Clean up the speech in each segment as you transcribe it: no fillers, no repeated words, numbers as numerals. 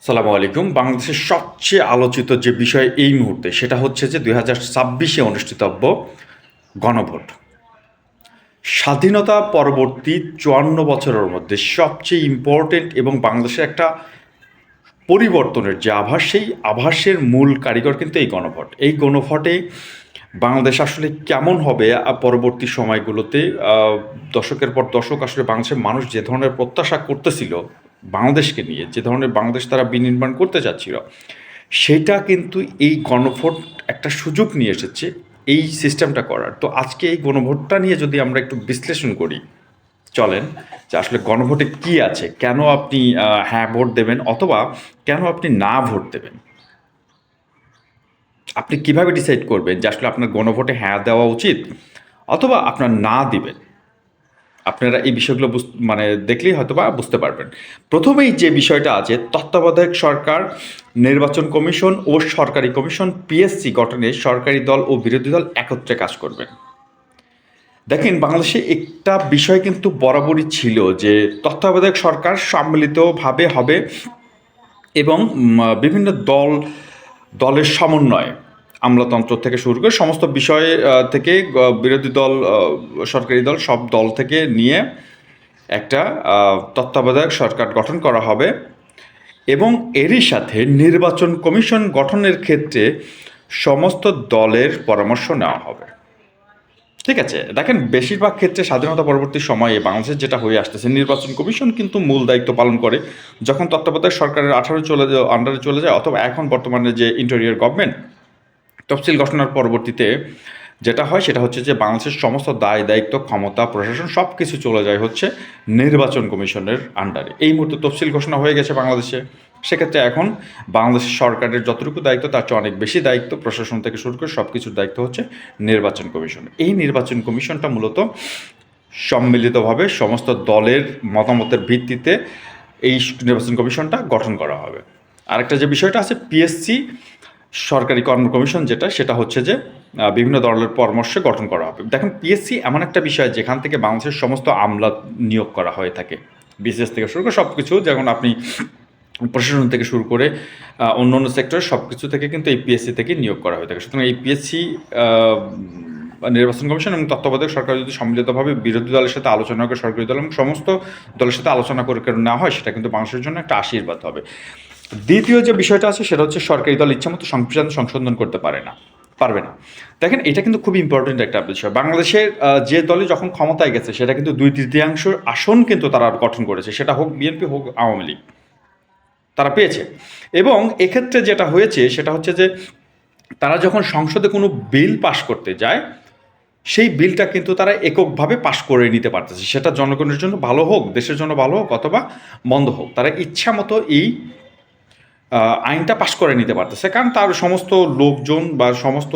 সালামু আলাইকুম। বাংলাদেশের সবচেয়ে আলোচিত যে বিষয় এই মুহূর্তে সেটা হচ্ছে যে 2026-এ অনুষ্ঠিতব্য গণভোট। স্বাধীনতা পরবর্তী ৫৪ বছরের মধ্যে সবচেয়ে ইম্পর্টেন্ট এবং বাংলাদেশের একটা পরিবর্তনের যে আভাস, সেই আভাসের মূল কারিগর কিন্তু এই গণভোট। এই গণভোটে বাংলাদেশ আসলে কেমন হবে পরবর্তী সময়গুলোতে দশকের পর দশক আসলে বাংলাদেশের মানুষ যে ধরনের প্রত্যাশা করতেছিল বাংলাদেশকে নিয়ে, যে ধরনের বাংলাদেশ তারা বিনির্মাণ করতে চাচ্ছিল, সেটা কিন্তু এই গণভোট একটা সুযোগ নিয়ে এসেছে এই সিস্টেমটা করার। তো আজকে এই গণভোটটা নিয়ে যদি আমরা একটু বিশ্লেষণ করি, চলেন, যে আসলে গণভোটে কি আছে, কেন আপনি হ্যাঁ ভোট দেবেন অথবা কেন আপনি না ভোট দেবেন। আপনি কিভাবে ডিসাইড করবেন যে আসলে আপনার গণভোটে হ্যাঁ দেওয়া উচিত অথবা আপনার না দিবেন। আপনারা এই বিষয়গুলো মানে দেখলেই হয়তো বা বুঝতে পারবেন। প্রথমেই যে বিষয়টা আছে, তত্ত্বাবধায়ক সরকার, নির্বাচন কমিশন ও সরকারি কমিশন পিএসসি গঠনে সরকারি দল ও বিরোধী দল একত্রে কাজ করবেন। দেখেন, বাংলাদেশে একটা বিষয় কিন্তু বরাবরই ছিল যে তত্ত্বাবধায়ক সরকার সম্মিলিতভাবে হবে এবং বিভিন্ন দলের সমন্বয়ে, আমলাতন্ত্র থেকে শুরু করে সমস্ত বিষয় থেকে বিরোধী দল, সরকারি দল, সব দল থেকে নিয়ে একটা তত্ত্বাবধায়ক সরকার গঠন করা হবে এবং এরই সাথে নির্বাচন কমিশন গঠনের ক্ষেত্রে সমস্ত দলের পরামর্শ নেওয়া হবে। ঠিক আছে, দেখেন, বেশিরভাগ ক্ষেত্রে স্বাধীনতা পরবর্তী সময়ে বাংলাদেশের যেটা হয়ে আসতেছে, নির্বাচন কমিশন কিন্তু মূল দায়িত্ব পালন করে। যখন তত্ত্বাবধায়ক সরকারের আন্ডারে চলে যায়, অথবা এখন বর্তমানে যে ইন্টেরিয়র গভর্নমেন্ট তফসিল ঘোষণার পরবর্তীতে যেটা হয় সেটা হচ্ছে যে বাংলাদেশের সমস্ত দায় দায়িত্ব, ক্ষমতা, প্রশাসন সব কিছু চলে যায় হচ্ছে নির্বাচন কমিশনের আন্ডারে। এই মুহূর্তে তফসিল ঘোষণা হয়ে গেছে বাংলাদেশে। সেক্ষেত্রে এখন বাংলাদেশের সরকারের যতটুকু দায়িত্ব তার চেয়ে অনেক বেশি দায়িত্ব, প্রশাসন থেকে শুরু করে সব কিছুর দায়িত্ব হচ্ছে নির্বাচন কমিশন। এই নির্বাচন কমিশনটা মূলত সম্মিলিতভাবে সমস্ত দলের মতামতের ভিত্তিতে এই নির্বাচন কমিশনটা গঠন করা হবে। আরেকটা যে বিষয়টা আছে, পিএসসি সরকারি কর্ম কমিশন, সেটা হচ্ছে যে বিভিন্ন দলের পরামর্শে গঠন করা হবে। দেখেন, পিএসসি এমন একটা বিষয় যেখান থেকে বাংলাদেশের সমস্ত আমলা নিয়োগ করা হয়ে থাকে, বিসিএস থেকে শুরু করে সব কিছু, যেমন আপনি প্রশাসন থেকে শুরু করে অন্য অন্য সেক্টরের সব কিছু থেকে কিন্তু এই পিএসসি থেকে নিয়োগ করা হয়ে থাকে। সুতরাং এই পিএসসি, নির্বাচন কমিশন এবং তত্ত্বাবধায়ক সরকার যদি সম্মিলিতভাবে বিরোধী দলের সাথে আলোচনা করে, সরকারি দল এবং সমস্ত দলের সাথে আলোচনা করে নেওয়া হয়, সেটা কিন্তু বাংলাদেশের জন্য একটা আশীর্বাদ হবে। দ্বিতীয় যে বিষয়টা আছে সেটা হচ্ছে সরকারি দল ইচ্ছামতো সংবিধান সংশোধন করতে পারবে না। দেখেন, এটা কিন্তু খুব ইম্পর্টেন্ট একটা বিষয়। বাংলাদেশের যে দলে যখন ক্ষমতায় গেছে সেটা কিন্তু 2/3 আসন কিন্তু তারা গঠন করেছে, সেটা হোক বিএনপি হোক আওয়ামী লীগ, তারা পেয়েছে। এবং এক্ষেত্রে যেটা হয়েছে সেটা হচ্ছে যে তারা যখন সংসদে কোনো বিল পাশ করতে যায়, সেই বিলটা কিন্তু তারা এককভাবে পাশ করে নিতে পারতেছে। সেটা জনগণের জন্য ভালো হোক, দেশের জন্য ভালো হোক অথবা মন্দ হোক, তারা ইচ্ছা মতো এই আইনটা পাশ করে নিতে পারতেছে, কারণ তার সমস্ত লোকজন বা সমস্ত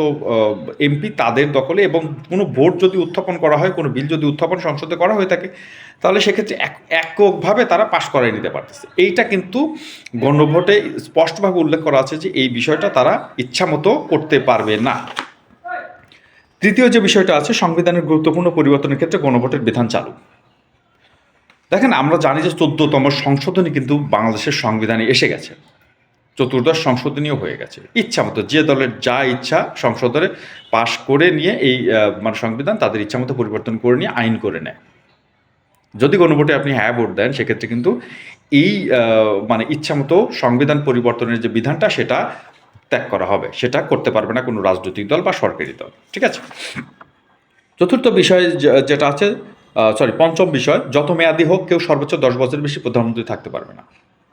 এমপি তাদের দখলে। এবং কোনো ভোট যদি উত্থাপন করা হয়, কোনো বিল যদি উত্থাপন সংসদে করা হয়ে থাকে, তাহলে সেক্ষেত্রে এককভাবে তারা পাশ করাই নিতে পারতেছে। এইটা কিন্তু গণভোটে স্পষ্টভাবে উল্লেখ করা আছে যে এই বিষয়টা তারা ইচ্ছামতো করতে পারবে না। তৃতীয় যে বিষয়টা আছে, সংবিধানের গুরুত্বপূর্ণ পরিবর্তনের ক্ষেত্রে গণভোটের বিধান চালু। দেখেন, আমরা জানি যে 14তম সংশোধনী কিন্তু বাংলাদেশের সংবিধানে এসে গেছে, 14দশ সংশোধনীয় হয়ে গেছে। ইচ্ছা মতো যে দলের যা ইচ্ছা সংসদে পাশ করে নিয়ে এই মানে সংবিধান তাদের ইচ্ছা মতো পরিবর্তন করে নিয়ে আইন করে নেয়। যদি গণভোটে আপনি হ্যাঁ ভোট দেন, সেক্ষেত্রে কিন্তু এই মানে ইচ্ছা মতো সংবিধান পরিবর্তনের যে বিধানটা সেটা ত্যাগ করা হবে, সেটা করতে পারবে না কোনো রাজনৈতিক দল বা সরকারি দল। ঠিক আছে, চতুর্থ বিষয় যেটা আছে, পঞ্চম বিষয়, যত মেয়াদি হোক কেউ সর্বোচ্চ 10 বছরের বেশি প্রধানমন্ত্রী থাকতে পারবে না।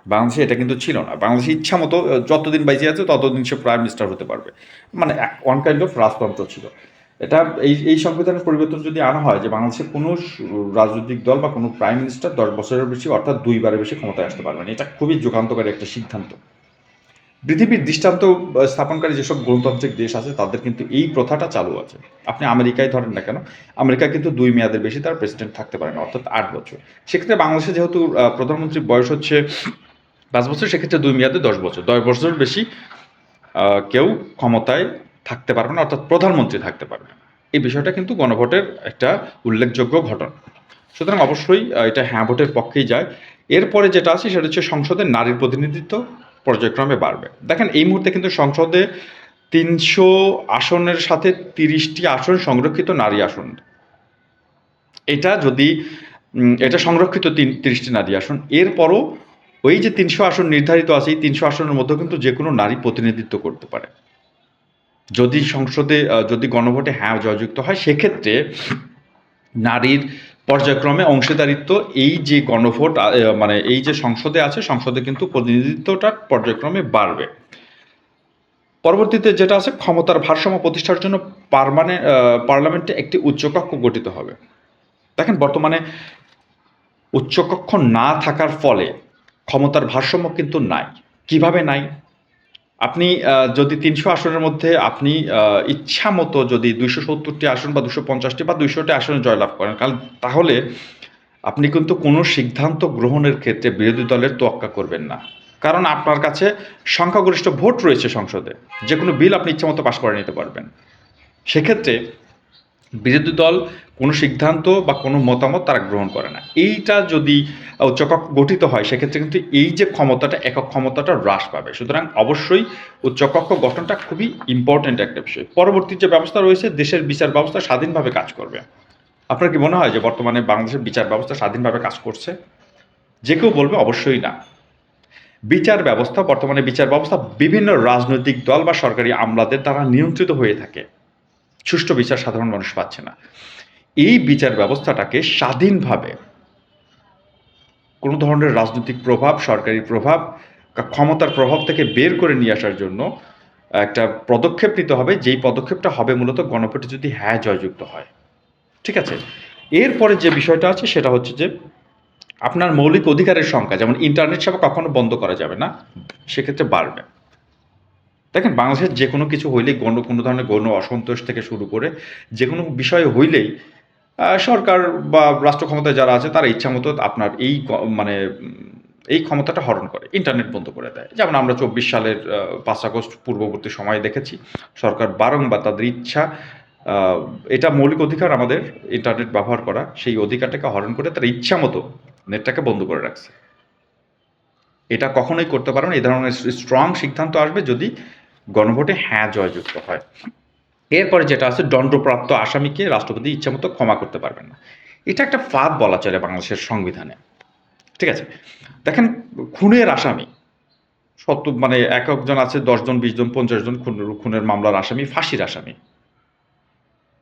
বাংলাদেশে এটা কিন্তু ছিল না। বাংলাদেশে ইচ্ছা মতো যতদিন বেঁচে আছে ততদিন সে প্রাইম মিনিস্টার হতে পারবে, মানে ওয়ান কাইন্ড অফ রাজতন্ত্র ছিল এটা। এই সংবিধানের পরিবর্তন যদি আনা হয় যে বাংলাদেশে কোনো রাজনৈতিক দল বা কোনো প্রাইম মিনিস্টার 10 বছরের বেশি, অর্থাৎ 2বারের বেশি ক্ষমতায় আসতে পারবে না, এটা খুবই যুগান্তকারী একটা সিদ্ধান্ত। পৃথিবীর দৃষ্টান্ত স্থাপনকারী যেসব গণতান্ত্রিক দেশ আছে তাদের কিন্তু এই প্রথাটা চালু আছে। আপনি আমেরিকায় ধরেন না কেন, আমেরিকা কিন্তু 2 মেয়াদের বেশি তার প্রেসিডেন্ট থাকতে পারে না, অর্থাৎ 8 বছর। সেক্ষেত্রে বাংলাদেশে যেহেতু প্রধানমন্ত্রীর বয়স হচ্ছে 5 বছর, সেক্ষেত্রে 2 মেয়াদে 10 বছর, 10 বছরের বেশি কেউ ক্ষমতায় থাকতে পারবে না, অর্থাৎ প্রধানমন্ত্রী থাকতে পারবে না। এই বিষয়টা কিন্তু গণভোটের একটা উল্লেখযোগ্য ঘটনা। সুতরাং অবশ্যই এটা হ্যাঁ ভোটের পক্ষেই যায়। এরপরে যেটা আছে সেটা হচ্ছে সংসদের নারীর প্রতিনিধিত্ব পর্যায়ক্রমে বাড়বে। দেখেন এই মুহূর্তে কিন্তু সংসদে ৩০০ আসনের সাথে ৩০টি আসন সংরক্ষিত নারী আসন। এটা যদি এটা সংরক্ষিত ৩০টি নারী আসন। এরপরও ওই যে ৩০০ আসন নির্ধারিত আছে, এই ৩০০ আসনের মধ্যেও কিন্তু যেকোনো নারী প্রতিনিধিত্ব করতে পারে। যদি সংসদে যদি গণভোটে হ্যাঁ জয়যুক্ত হয়, সেক্ষেত্রে নারীর পর্যায়ক্রমে অংশীদারিত্ব এই যে গণভোট মানে এই যে সংসদে আছে, সংসদে কিন্তু প্রতিনিধিত্বটা পর্যায়ক্রমে বাড়বে। পরবর্তীতে যেটা আছে, ক্ষমতার ভারসাম্য প্রতিষ্ঠার জন্য পার্লামেন্টে একটি উচ্চকক্ষ গঠিত হবে। দেখেন বর্তমানে উচ্চকক্ষ না থাকার ফলে ক্ষমতার ভারসাম্য কিন্তু নাই। কিভাবে নাই? আপনি যদি ৩০০ আসনের মধ্যে আপনি ইচ্ছামতো যদি ২৭০টি আসন বা ২৫০টি বা ২০০টি আসনে জয়লাভ করেন, তাহলে আপনি কিন্তু কোনো সিদ্ধান্ত গ্রহণের ক্ষেত্রে বিরোধী দলের তোয়াক্কা করবেন না। কারণ আপনার কাছে সংখ্যাগরিষ্ঠ ভোট রয়েছে সংসদে। যেকোনো বিল আপনি ইচ্ছামতো পাস করে নিতে পারবেন। সেক্ষেত্রে বিরোধী দল কোনো সিদ্ধান্ত বা কোনো মতামত তারা গ্রহণ করে না। এইটা যদি উচ্চকক্ষ গঠিত হয়, সেক্ষেত্রে কিন্তু এই যে ক্ষমতাটা, একক ক্ষমতাটা হ্রাস পাবে। সুতরাং অবশ্যই উচ্চকক্ষ গঠনটা খুবই ইম্পর্ট্যান্ট একটা বিষয়। পরবর্তী যে ব্যবস্থা রয়েছে, দেশের বিচার ব্যবস্থা স্বাধীনভাবে কাজ করবে। আপনার কি মনে হয় যে বর্তমানে বাংলাদেশের বিচার ব্যবস্থা স্বাধীনভাবে কাজ করছে? যে কেউ বলবে অবশ্যই না। বর্তমানে বিচার ব্যবস্থা বিভিন্ন রাজনৈতিক দল বা সরকারি আমলাদের দ্বারা নিয়ন্ত্রিত হয়ে থাকে। সুষ্ঠু বিচার সাধারণ মানুষ পাচ্ছে না। এই বিচার ব্যবস্থাটাকে স্বাধীনভাবে কোনো ধরনের রাজনৈতিক প্রভাব, সরকারি প্রভাব, ক্ষমতার প্রভাব থেকে বের করে নিয়ে আসার জন্য একটা পদক্ষেপ নিতে হবে, যেই পদক্ষেপটা হবে মূলত গণভোটে যদি হ্যাঁ জয়যুক্ত হয়। ঠিক আছে? এরপরে যে বিষয়টা আছে সেটা হচ্ছে যে আপনার মৌলিক অধিকারের সংখ্যা, যেমন ইন্টারনেট সেবা কখনো বন্ধ করা যাবে না, সেক্ষেত্রে বাড়বে। দেখেন বাংলাদেশের যে কোনো কিছু হইলেই কোনো ধরনের গণ অসন্তোষ থেকে শুরু করে যে কোনো বিষয় হইলেই সরকার বা রাষ্ট্র ক্ষমতায় যারা আছে তারা ইচ্ছামতো আপনার মানে এই ক্ষমতাটা হরণ করে, ইন্টারনেট বন্ধ করে দেয়। যেমন আমরা ২৪ সালের ৫ আগস্ট পূর্ববর্তী সময়ে দেখেছি সরকার বারংবার তাদের ইচ্ছা, এটা মৌলিক অধিকার আমাদের ইন্টারনেট ব্যবহার করা, সেই অধিকারটাকে হরণ করে তারা ইচ্ছামতো নেটটাকে বন্ধ করে রাখছে। এটা কখনোই করতে পারবে না। এই ধরনের স্ট্রং সিদ্ধান্ত আসবে যদি গণভোটে হ্যাঁ জয়যুক্ত হয়। এরপরে যেটা আছে, দণ্ডপ্রাপ্ত আসামিকে রাষ্ট্রপতি ইচ্ছামতো ক্ষমা করতে পারবেন না। এটা একটা ফাঁদ বলা চলে বাংলাদেশের সংবিধানে। ঠিক আছে? দেখেন খুনের আসামি মানে একজন আছে ১০ জন, ২০ জন, ৫০ জন খুনের মামলার আসামি, ফাঁসির আসামি।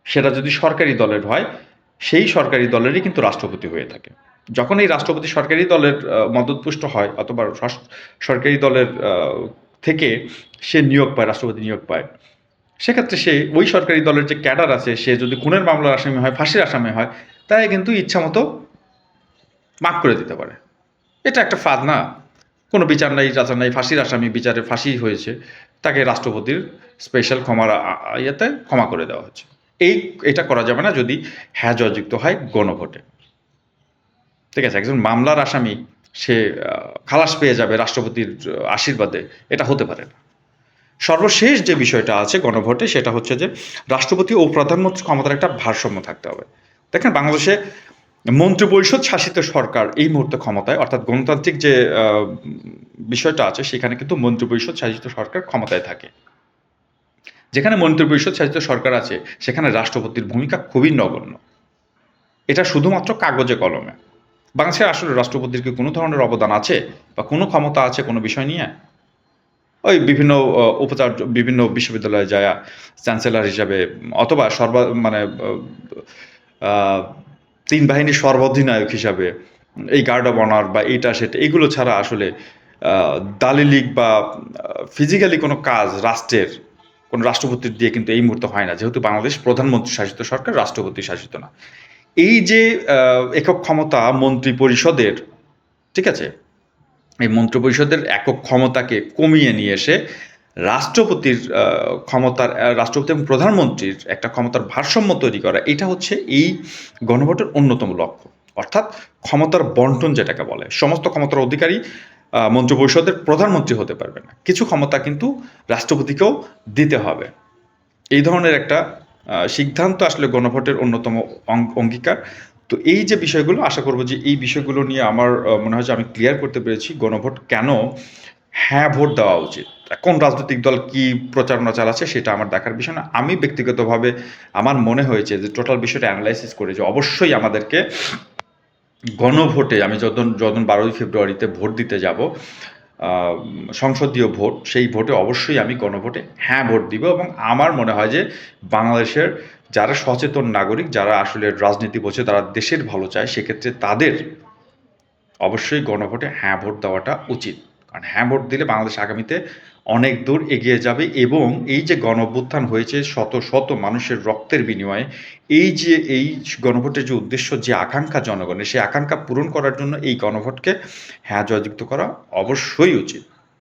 সেটা যদি সরকারি দলের হয়, সেই সরকারি দলেরই কিন্তু রাষ্ট্রপতি হয়ে থাকে। যখন এই রাষ্ট্রপতি সরকারি দলের মদতপুষ্ট হয় অথবা সরকারি দলের থেকে সে নিয়োগ পায়, রাষ্ট্রপতি নিয়োগ পায়, সেক্ষেত্রে সে ওই সরকারি দলের যে ক্যাডার আছে, সে যদি খুনের মামলার আসামি হয়, ফাঁসির আসামি হয়, তাই কিন্তু ইচ্ছামতো মাফ করে দিতে পারে। এটা একটা ফাঁদ না? কোনো বিচার নাই, টাচার নাই, ফাঁসির আসামি বিচারে ফাঁসি হয়েছে, তাকে রাষ্ট্রপতির স্পেশাল ক্ষমার ইয়েতে ক্ষমা করে দেওয়া হচ্ছে। এটা করা যাবে না যদি হ্যাঁ জয়যুক্ত হয় গণভোটে। ঠিক আছে? একজন মামলার আসামি সে খালাস পেয়ে যাবে রাষ্ট্রপতির আশীর্বাদে, এটা হতে পারে না। সর্বশেষ যে বিষয়টা আছে গণভোটে, সেটা হচ্ছে যে রাষ্ট্রপতি ও প্রধানমন্ত্রী ক্ষমতার একটা ভারসাম্য থাকতে হবে। দেখেন বাংলাদেশে মন্ত্রিপরিষদ শাসিত সরকার এই মুহূর্তে ক্ষমতায়, অর্থাৎ গণতান্ত্রিক যে বিষয়টা আছে সেখানে কিন্তু মন্ত্রিপরিষদ শাসিত সরকার ক্ষমতায় থাকে। যেখানে মন্ত্রিপরিষদ শাসিত সরকার আছে সেখানে রাষ্ট্রপতির ভূমিকা খুবই নগণ্য। এটা শুধুমাত্র কাগজে কলমে। বাংলাদেশে আসলে রাষ্ট্রপতির কি কোনো ধরনের অবদান আছে বা কোনো ক্ষমতা আছে কোনো বিষয় নিয়ে? ওই বিভিন্ন উপাচার্য বিভিন্ন বিশ্ববিদ্যালয়ে যায়া চ্যান্সেলর হিসাবে অথবা মানে ৩ বাহিনীর সর্বাধিনায়ক হিসাবে এই গার্ড অব অনার বা এইটা সেটা এগুলো ছাড়া আসলে দালিলিক বা ফিজিক্যালি কোনো কাজ রাষ্ট্রের কোনো রাষ্ট্রপতির দিয়ে কিন্তু এই মুহূর্তে হয় না। যেহেতু বাংলাদেশ প্রধানমন্ত্রী শাসিত সরকার, রাষ্ট্রপতি শাসিত না। এই যে একক ক্ষমতা মন্ত্রী পরিষদের, ঠিক আছে? এই মন্ত্রিপরিষদের একক ক্ষমতাকে কমিয়ে নিয়ে এসে রাষ্ট্রপতির রাষ্ট্রপতি এবং প্রধানমন্ত্রীর একটা ক্ষমতার ভারসাম্য তৈরি করা, এটা হচ্ছে এই গণভোটের অন্যতম লক্ষ্য। অর্থাৎ ক্ষমতার বন্টন যেটাকে বলে, সমস্ত ক্ষমতার অধিকারী মন্ত্রিপরিষদের প্রধানমন্ত্রী হতে পারবে না, কিছু ক্ষমতা কিন্তু রাষ্ট্রপতিকেও দিতে হবে। এই ধরনের একটা সিদ্ধান্ত আসলে গণভোটের অন্যতম অঙ্গীকার। তো এই যে বিষয়গুলো, আশা করব যে এই বিষয়গুলো নিয়ে আমার মনে হয় যে আমি ক্লিয়ার করতে পেরেছি গণভোট কেন হ্যাঁ ভোট দেওয়া উচিত। কোন রাজনৈতিক দল কি প্রচারণা চালাচ্ছে সেটা আমার দেখার বিষয় না। আমি ব্যক্তিগতভাবে আমার মনে হয়েছে যে টোটাল বিষয়টা এনালাইসিস করে যে অবশ্যই আমাদেরকে গণভোটে আমি যখন ১২ই ফেব্রুয়ারিতে ভোট দিতে যাব, আ সংসদীয় ভোট, সেই ভোটে অবশ্যই আমি গণভোটে হ্যাঁ ভোট দিব এবং আমার মনে হয় যে বাংলাদেশের যারা সচেতন নাগরিক, যারা আসলে রাজনীতি বোঝে, তারা দেশের ভালো চায়, সেক্ষেত্রে তাদের অবশ্যই গণভোটে হ্যাঁ ভোট দেওয়াটা উচিত। কারণ হ্যাঁ ভোট দিলে বাংলাদেশ আগামীতে অনেক দূর এগিয়ে যাবে এবং এই যে গণঅভ্যুত্থান হয়েছে শত, শত মানুষের রক্তের বিনিময়ে, এই গণভোটের যে উদ্দেশ্য, যে আকাঙ্ক্ষা জনগণের, সেই আকাঙ্ক্ষা পূরণ করার জন্য এই গণভোটকে হ্যাঁ জয়যুক্ত করা অবশ্যই উচিত।